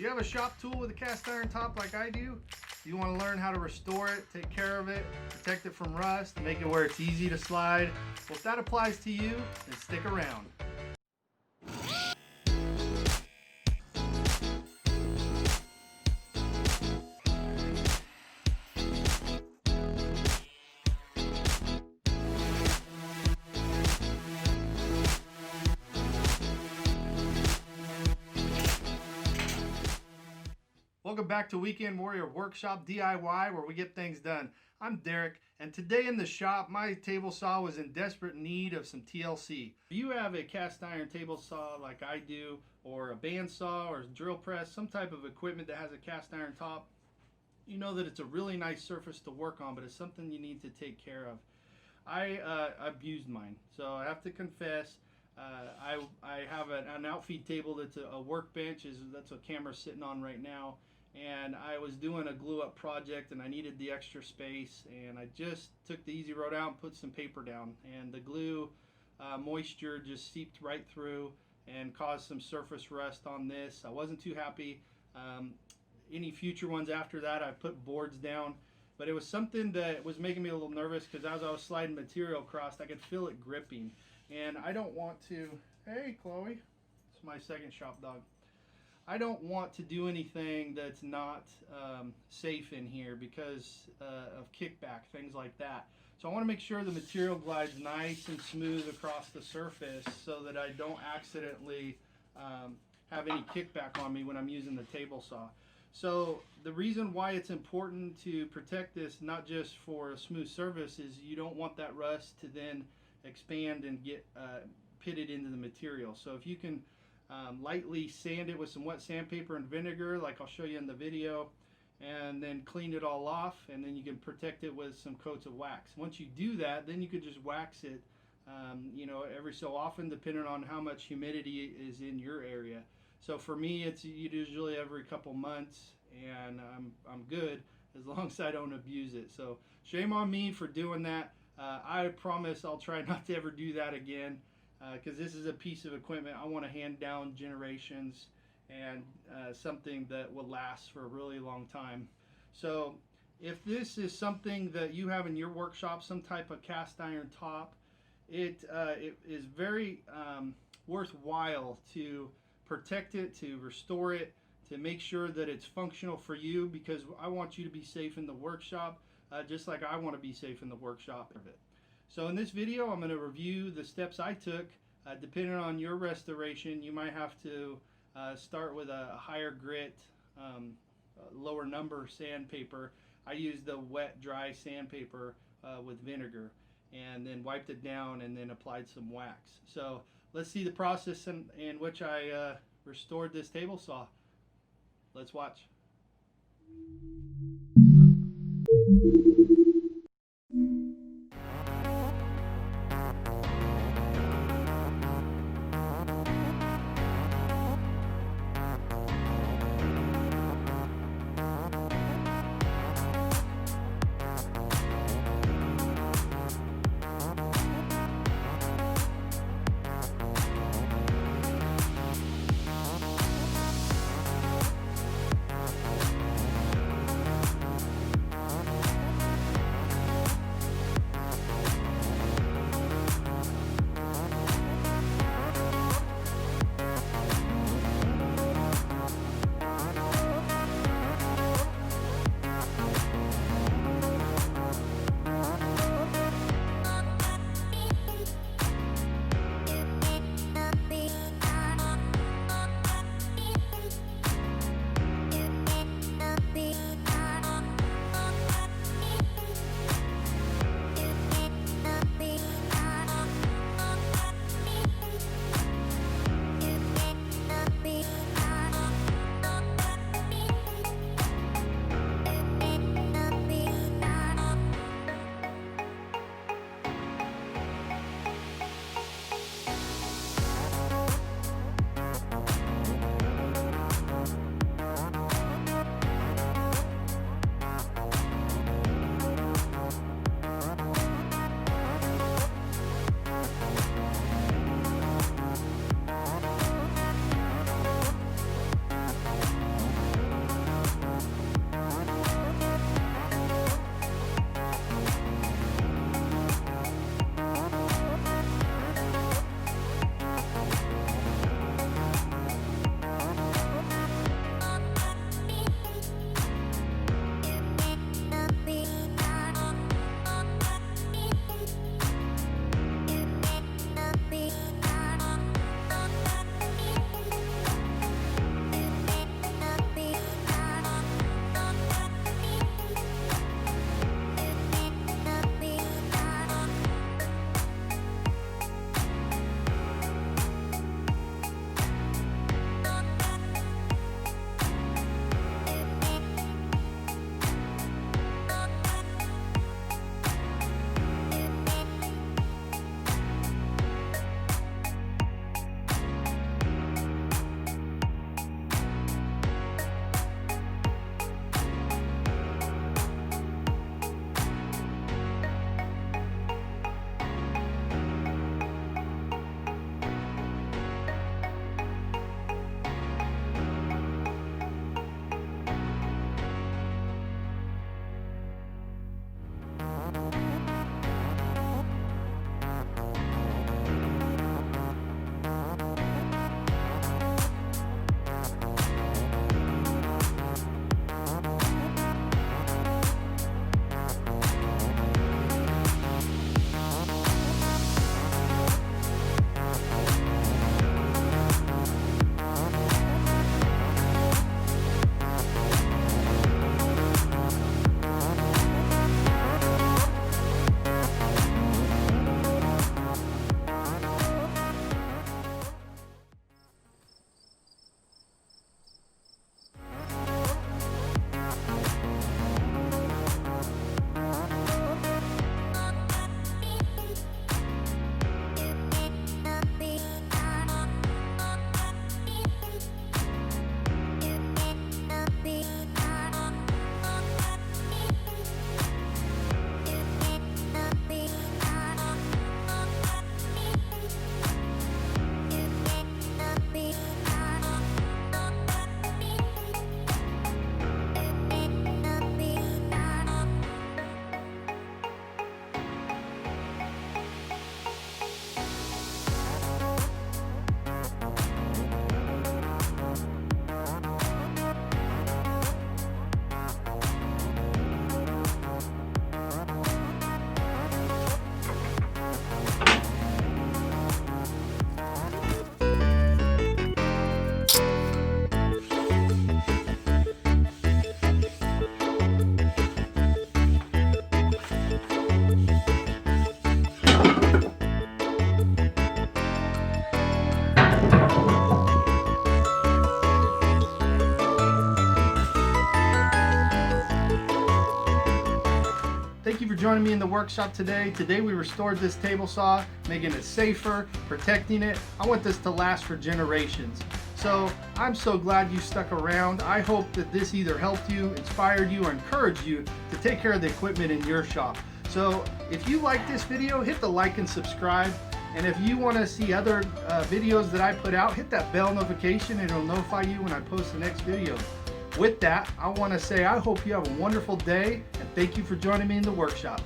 Do you have a shop tool with a cast iron top like I do? You want to learn how to restore it, take care of it, protect it from rust, make it where it's easy to slide? Well, if that applies to you, then stick around. Welcome back to Weekend Warrior Workshop DIY, where we get things done. I'm Derek, and today in the shop, my table saw was in desperate need of some TLC. If you have a cast iron table saw like I do, or a bandsaw or drill press, some type of equipment that has a cast iron top, you know that it's a really nice surface to work on, but it's something you need to take care of. I abused mine, so I have to confess. I have an outfeed table that's a workbench. That's what camera's sitting on right now. And I was doing a glue up project and I needed the extra space, and I just took the easy road out and put some paper down, and the glue moisture just seeped right through and caused some surface rust on this. I wasn't too happy. Any future ones after that, I put boards down, but it was something that was making me a little nervous because as I was sliding material across, I could feel it gripping, and I don't want to. Hey Chloe, it's my second shop dog. I don't want to do anything that's not safe in here because of kickback, things like that. So I want to make sure the material glides nice and smooth across the surface so that I don't accidentally have any kickback on me when I'm using the table saw. So the reason why it's important to protect this, not just for a smooth surface, is you don't want that rust to then expand and get pitted into the material. So if you can lightly sand it with some wet sandpaper and vinegar, like I'll show you in the video, and then clean it all off, and then you can protect it with some coats of wax. Once you do that, then you could just wax it, you know, every so often, depending on how much humidity is in your area. So for me, it's usually every couple months, and I'm good as long as I don't abuse it. So shame on me for doing that. I promise I'll try not to ever do that again. Because this is a piece of equipment I want to hand down generations, and something that will last for a really long time. So if this is something that you have in your workshop, some type of cast iron top, it is very worthwhile to protect it, to restore it, to make sure that it's functional for you, because I want you to be safe in the workshop, just like I want to be safe in the workshop of it. So in this video, I'm going to review the steps I took. Depending on your restoration, you might have to start with a higher grit, lower number sandpaper. I used the wet, dry sandpaper with vinegar, and then wiped it down and then applied some wax. So let's see the process in which I restored this table saw. Let's watch. Thank you for joining me in the workshop today. Today we restored this table saw, making it safer, protecting it. I want this to last for generations. So I'm so glad you stuck around. I hope that this either helped you, inspired you, or encouraged you to take care of the equipment in your shop. So if you like this video, hit the like and subscribe. And if you want to see other videos that I put out, hit that bell notification and it'll notify you when I post the next video. With that, I want to say I hope you have a wonderful day and thank you for joining me in the workshop.